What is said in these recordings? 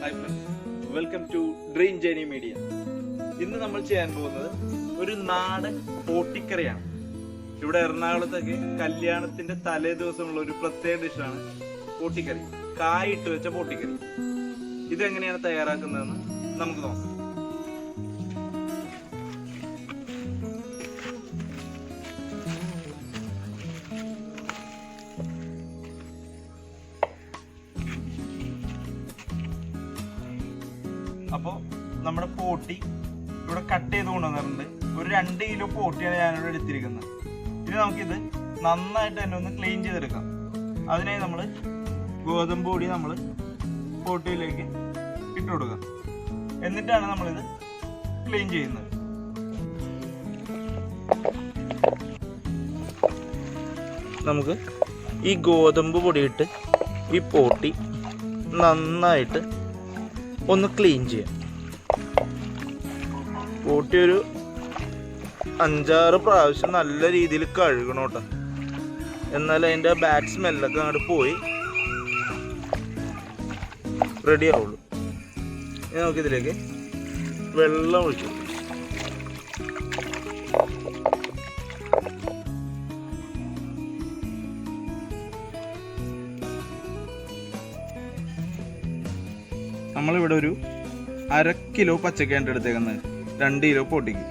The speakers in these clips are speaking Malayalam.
Hi friends, welcome to dream journey media. ഇന്ന് നമ്മൾ ചെയ്യാൻ പോകുന്നത് ഒരു നാടൻ പോട്ടിക്കറിയാണ്. ഇവിടെ എറണാകുളത്തൊക്കെ കല്യാണത്തിന്റെ തലേ ദിവസമുള്ള ഒരു പ്രത്യേക ഡിഷാണ് പോട്ടിക്കറി, കായിട്ട് വെച്ച പോട്ടിക്കറി. ഇതെങ്ങനെയാണ് തയ്യാറാക്കുന്നതെന്ന് നമുക്ക് നോക്കാം. അപ്പോൾ നമ്മുടെ പോട്ടി ഇവിടെ കട്ട് ചെയ്ത് കൊണ്ടുവന്നിട്ടുണ്ട്. ഒരു 2 കിലോ പോട്ടിയാണ് ഞാനിവിടെ എടുത്തിരിക്കുന്നത്. ഇനി നമുക്കിത് നന്നായിട്ട് തന്നെ ഒന്ന് ക്ലീൻ ചെയ്തെടുക്കാം. അതിനായി നമ്മൾ ഗോതമ്പ് പൊടി നമ്മൾ പോട്ടിയിലേക്ക് ഇട്ട് കൊടുക്കാം. എന്നിട്ടാണ് നമ്മളിത് ക്ലീൻ ചെയ്യുന്നത്. നമുക്ക് ഈ ഗോതമ്പ് പൊടിയിട്ട് ഈ പോട്ടി നന്നായിട്ട് ഒന്ന് ക്ലീൻ ചെയ്യാം. പോട്ടി ഒരു 5-6 പ്രാവശ്യം നല്ല രീതിയിൽ കഴുകണം കേട്ടോ. എന്നാൽ അതിൻ്റെ ബാഡ് സ്മെല്ലൊക്കെ അങ്ങോട്ട് പോയി റെഡി ആവുള്ളൂ. ഇനി നമുക്കിതിലേക്ക് വെള്ളം ഒഴിച്ചു. നമ്മളിവിടെ ഒരു 1/2 കിലോ പച്ചക്കയാണ് എടുത്തേക്കുന്നത് 2 കിലോ പൊട്ടിക്ക്.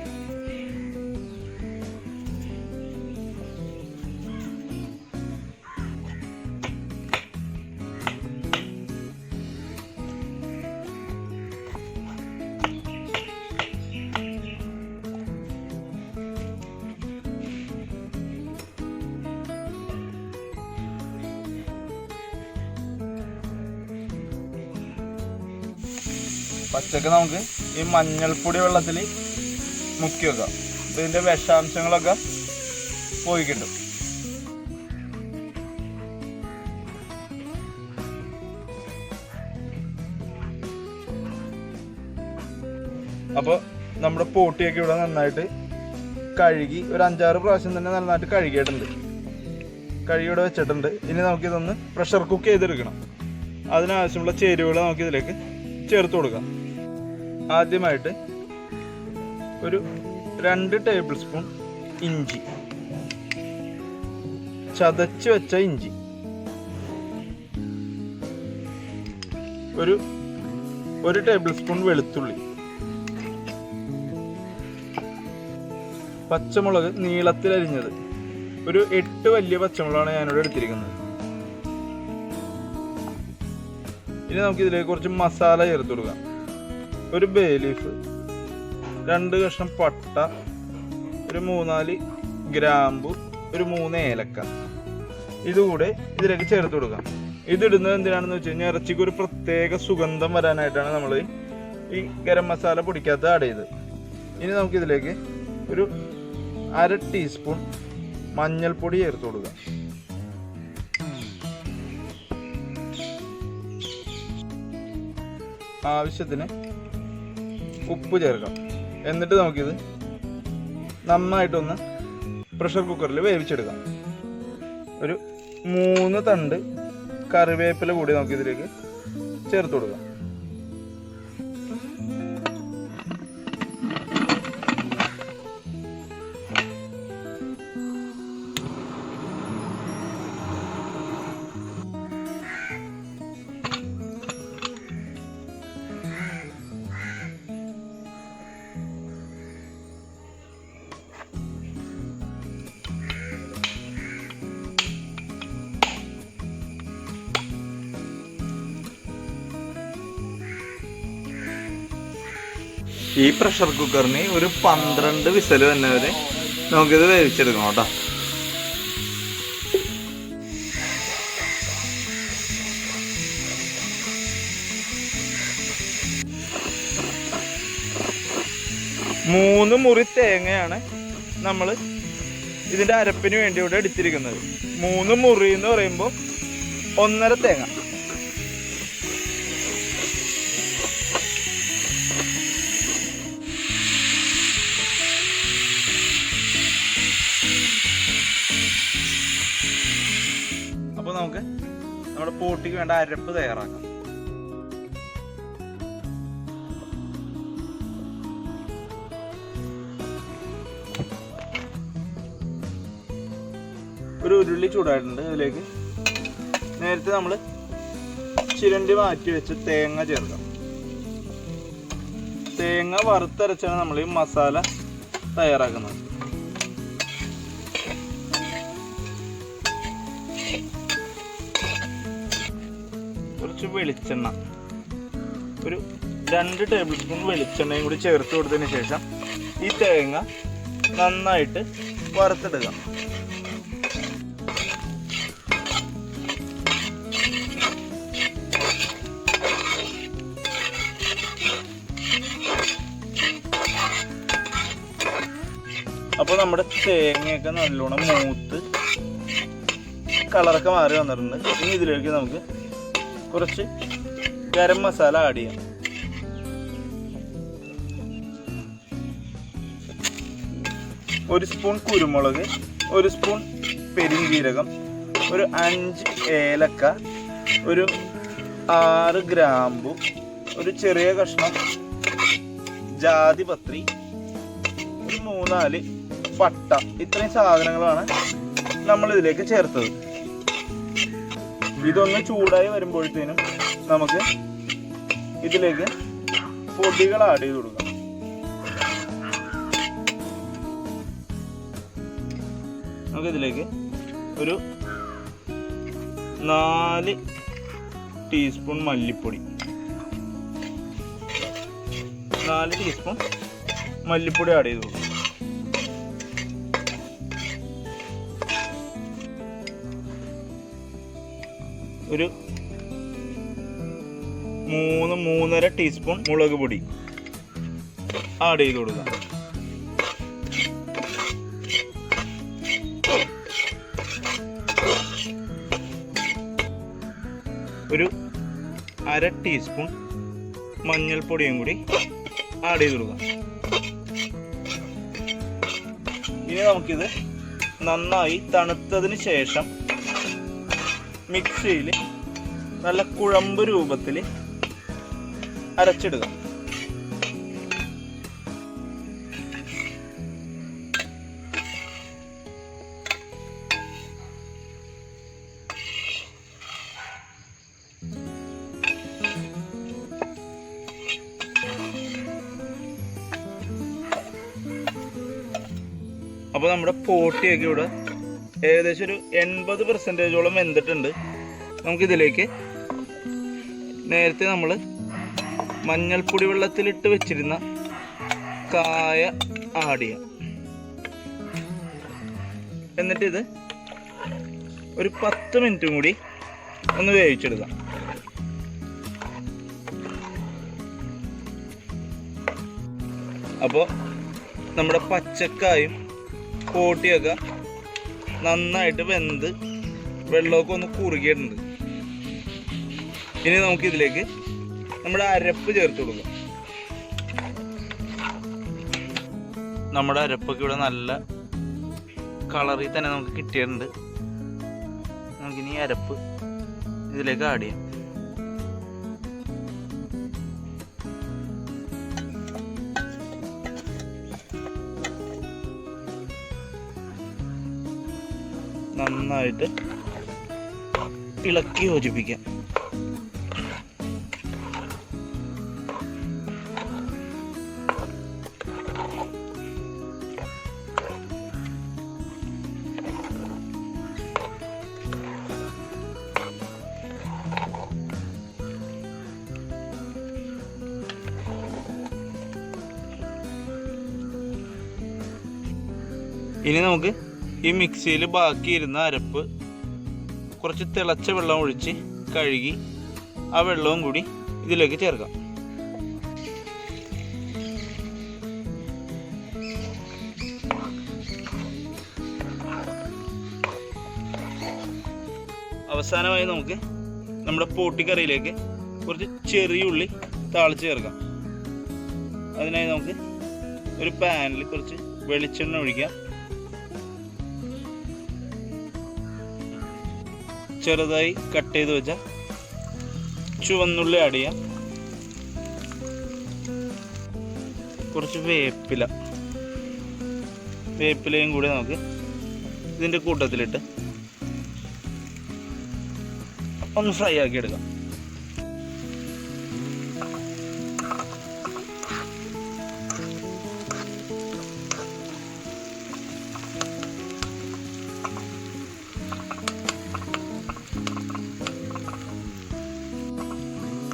പച്ചക്ക നമുക്ക് ഈ മഞ്ഞൾപ്പൊടി വെള്ളത്തിൽ മുക്കി വെക്കാം. ഇതിൻ്റെ വിഷാംശങ്ങളൊക്കെ പോയി കിട്ടും. അപ്പോൾ നമ്മുടെ പോട്ടിയൊക്കെ ഇവിടെ നന്നായിട്ട് കഴുകി ഒരു 5-6 പ്രാവശ്യം തന്നെ നന്നായിട്ട് കഴുകിയിട്ടുണ്ട്. കഴുകിയുടെ വെച്ചിട്ടുണ്ട്. ഇനി നമുക്കിതൊന്ന് പ്രഷർ കുക്ക് ചെയ്തെടുക്കണം. അതിനാവശ്യമുള്ള ചേരുവകൾ നമുക്കിതിലേക്ക് ചേർത്ത് കൊടുക്കാം. ആദ്യമായിട്ട് ഒരു 2 ടേബിൾ സ്പൂൺ ഇഞ്ചി, ചതച്ച് വെച്ച ഇഞ്ചി, ഒരു ടേബിൾ സ്പൂൺ വെളുത്തുള്ളി, പച്ചമുളക് നീളത്തിൽ അരിഞ്ഞത്, ഒരു 8 വലിയ പച്ചമുളകാണ് ഞാനിവിടെ എടുത്തിരിക്കുന്നത്. ഇനി നമുക്കിതിലേക്ക് കുറച്ച് മസാല ചേർത്ത് കൊടുക്കാം. ഒരു ബേ ലീഫ്, 2 കഷ്ണം പട്ട, ഒരു 3-4 ഗ്രാമ്പു, ഒരു 3 ഏലക്ക, ഇതുകൂടെ ഇതിലേക്ക് ചേർത്ത് കൊടുക്കാം. ഇതിടുന്നത് എന്തിനാണെന്ന് വെച്ച് കഴിഞ്ഞാൽ ഇറച്ചിക്ക് ഒരു പ്രത്യേക സുഗന്ധം വരാനായിട്ടാണ് നമ്മൾ ഈ ഗരം മസാല പൊടിക്കകത്ത് ആഡ് ചെയ്തത്. ഇനി നമുക്കിതിലേക്ക് ഒരു 1/2 ടീസ്പൂൺ മഞ്ഞൾപ്പൊടി ചേർത്ത് കൊടുക്കാം. ആവശ്യത്തിന് ഉപ്പ് ചേർക്കാം. എന്നിട്ട് നമുക്കിത് നന്നായിട്ടൊന്ന് പ്രഷർ കുക്കറിൽ വേവിച്ചെടുക്കാം. ഒരു 3 തണ്ട് കറിവേപ്പില കൂടി നമുക്കിതിലേക്ക് ചേർത്ത് കൊടുക്കാം. ഈ പ്രഷർ കുക്കറിന് ഒരു 12 വിസൽ തന്നെ വരെ നമുക്കിത് വേവിച്ചെടുക്കണം കേട്ടോ. മൂന്ന് മുറി തേങ്ങയാണ് നമ്മൾ ഇതിൻ്റെ അരപ്പിന് വേണ്ടി ഇവിടെ എടുത്തിരിക്കുന്നത്. 3 മുറി എന്ന് പറയുമ്പോൾ 1.5 തേങ്ങ. അപ്പോൾ നമുക്ക് നമ്മുടെ പോട്ടിക്ക് വേണ്ട അരപ്പ് തയ്യാറാക്കാം. ഒരു ഉരുളി ചൂടായിട്ടുണ്ട്. ഇതിലേക്ക് നേരത്തെ നമ്മൾ ചിരണ്ടി മാറ്റി വെച്ച് തേങ്ങ ചേർക്കാം. തേങ്ങ വറുത്തരച്ചാണ് നമ്മൾ ഈ മസാല തയ്യാറാക്കുന്നത്. കുറച്ച് വെളിച്ചെണ്ണ, ഒരു 2 ടേബിൾ സ്പൂൺ വെളിച്ചെണ്ണയും കൂടി ചേർത്ത് കൊടുത്തതിന് ശേഷം ഈ തേങ്ങ നന്നായിട്ട് വറുത്തെടുക്കാം. അപ്പോൾ നമ്മുടെ തേങ്ങയൊക്കെ നല്ലോണം മൂത്ത് കളറൊക്കെ മാറി വന്നിട്ടുണ്ട്. ഇനി ഇതിലേക്ക് നമുക്ക് കുറച്ച് ഗരം മസാല ആഡ് ചെയ്യാം. ഒരു സ്പൂൺ കുരുമുളക്, 1 സ്പൂൺ പെരിഞ്ജീരകം, ഒരു 5 ഏലക്ക, ഒരു 6 ഗ്രാമ്പു, ഒരു ചെറിയ കഷ്ണം ജാതിപത്രി, ഒരു 3-4 പട്ട. ഇത്രയും സാധനങ്ങളാണ് നമ്മൾ ഇതിലേക്ക് ചേർത്തത്. ഇതൊന്ന് ചൂടായി വരുമ്പോഴത്തേനും നമുക്ക് ഇതിലേക്ക് പൊടികൾ ആഡ് ചെയ്ത് കൊടുക്കാം. നമുക്കിതിലേക്ക് ഒരു 4 ടീസ്പൂൺ മല്ലിപ്പൊടി, 4 ടീസ്പൂൺ മല്ലിപ്പൊടി ആഡ് ചെയ്ത് കൊടുക്കും. ഒരു 3-3.5 ടീസ്പൂൺ മുളക് പൊടി ആഡ് ചെയ്ത് കൊടുക്കാം. ഒരു 1/2 ടീസ്പൂൺ മഞ്ഞൾപ്പൊടിയും കൂടി ആഡ് ചെയ്ത് കൊടുക്കാം. ഇനി നമുക്കിത് നന്നായി തണുത്തതിന് ശേഷം മിക്സിയിൽ നല്ല കുഴമ്പ് രൂപത്തിൽ അരച്ചിടുക. അപ്പോൾ നമ്മുടെ പോട്ടിയൊക്കെ ഇവിടെ ഏകദേശം ഒരു 80% വെന്തിട്ടുണ്ട്. നമുക്കിതിലേക്ക് നേരത്തെ നമ്മൾ മഞ്ഞൾപ്പൊടി വെള്ളത്തിലിട്ട് വെച്ചിരുന്ന കായ ആഡ് ചെയ്യാം. എന്നിട്ട് ഇത് ഒരു 10 മിനിറ്റും കൂടി ഒന്ന് വേവിച്ചെടുക്കാം. അപ്പോൾ നമ്മുടെ പച്ചക്കായും പോട്ടിയൊക്കെ നന്നായിട്ട് വെന്ത് വെള്ളമൊക്കെ ഒന്ന് കുറുകിയിട്ടുണ്ട്. ഇനി നമുക്കിതിലേക്ക് നമ്മുടെ അരപ്പ് ചേർത്ത് കൊടുക്കാം. നമ്മുടെ അരപ്പൊക്കെ ഇവിടെ നല്ല കളറിൽ തന്നെ നമുക്ക് കിട്ടിയിട്ടുണ്ട്. നമുക്കിനി അരപ്പ് ഇതിലേക്ക് ആഡ് ചെയ്യാം. നന്നായിട്ട് ഇളക്കി യോജിപ്പിക്കാം. ഇനി നമുക്ക് ഈ മിക്സിയിൽ ബാക്കിയിരുന്ന അരപ്പ് കുറച്ച് തിളച്ച വെള്ളം ഒഴിച്ച് കഴുകി ആ വെള്ളവും കൂടി ഇതിലേക്ക് ചേർക്കാം. അവസാനമായി നമുക്ക് നമ്മുടെ പോട്ടിക്കറിയിലേക്ക് കുറച്ച് ചെറിയ ഉള്ളി താളിച്ച് ചേർക്കാം. അതിനായി നമുക്ക് ഒരു പാനിൽ കുറച്ച് വെളിച്ചെണ്ണ ഒഴിക്കാം. ചെറുതായി കട്ട് ചെയ്ത് വെച്ച ചുവന്നുള്ളി ആഡ് ചെയ്യാം. കുറച്ച് വേപ്പിലയും കൂടി നമുക്ക് ഇതിൻ്റെ കൂട്ടത്തിലിട്ട് ഒന്ന് ഫ്രൈ ആക്കി എടുക്കാം.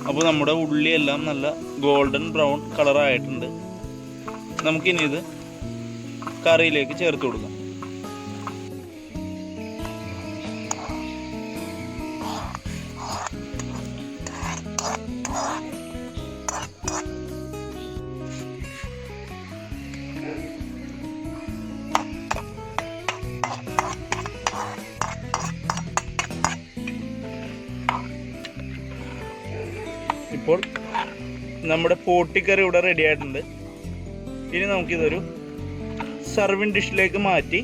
അപ്പോൾ നമ്മുടെ ഉള്ളിയെല്ലാം നല്ല ഗോൾഡൻ ബ്രൗൺ കളറായിട്ടുണ്ട്. നമുക്കിനി ഇത് കറിയിലേക്ക് ചേർത്ത് കൊടുക്കാം. ഇപ്പോൾ നമ്മുടെ പോട്ടിക്കറി ഇവിടെ റെഡി ആയിട്ടുണ്ട്. ഇനി നമുക്കിതൊരു സർവിങ് ഡിഷിലേക്ക് മാറ്റി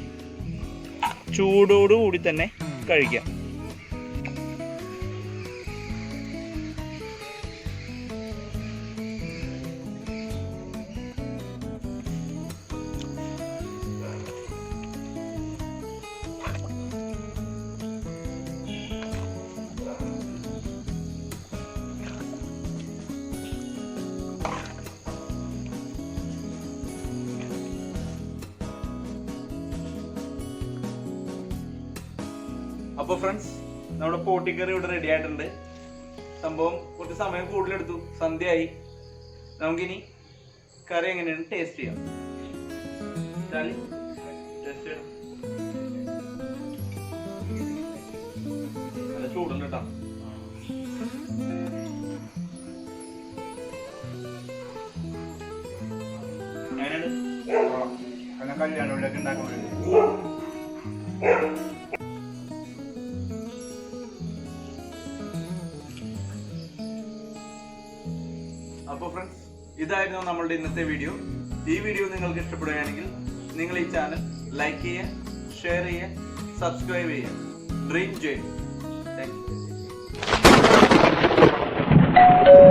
ചൂടോടുകൂടി തന്നെ കഴിക്കാം. അപ്പോൾ ഫ്രണ്ട്സ്, നമ്മുടെ പോട്ടിക്കറി ഇവിടെ റെഡി ആയിട്ടുണ്ട്. സംഭവം കുറച്ച് സമയം കൂടുതലെടുത്തു, സന്ധ്യയായി. നമുക്കിനി കറി എങ്ങനെയാണ് ടേസ്റ്റ് ചെയ്യാം. ടേസ്റ്റ് ചെയ്യാം. നല്ല ചൂടുണ്ട് കേട്ടോ. എങ്ങനെയാണ് കല്യാണത്തിലൊക്കെ ഉണ്ടാക്കാൻ വേണ്ടി. അപ്പോൾ ഫ്രണ്ട്സ്, ഇതായിരുന്നു നമ്മളുടെ ഇന്നത്തെ വീഡിയോ. ഈ വീഡിയോ നിങ്ങൾക്ക് ഇഷ്ടപ്പെടുകയാണെങ്കിൽ നിങ്ങൾ ഈ ചാനൽ ലൈക്ക് ചെയ്യുക, ഷെയർ ചെയ്യുക, സബ്സ്ക്രൈബ് ചെയ്യുക. ഡ്രീം ചെയ്യും. Thank you.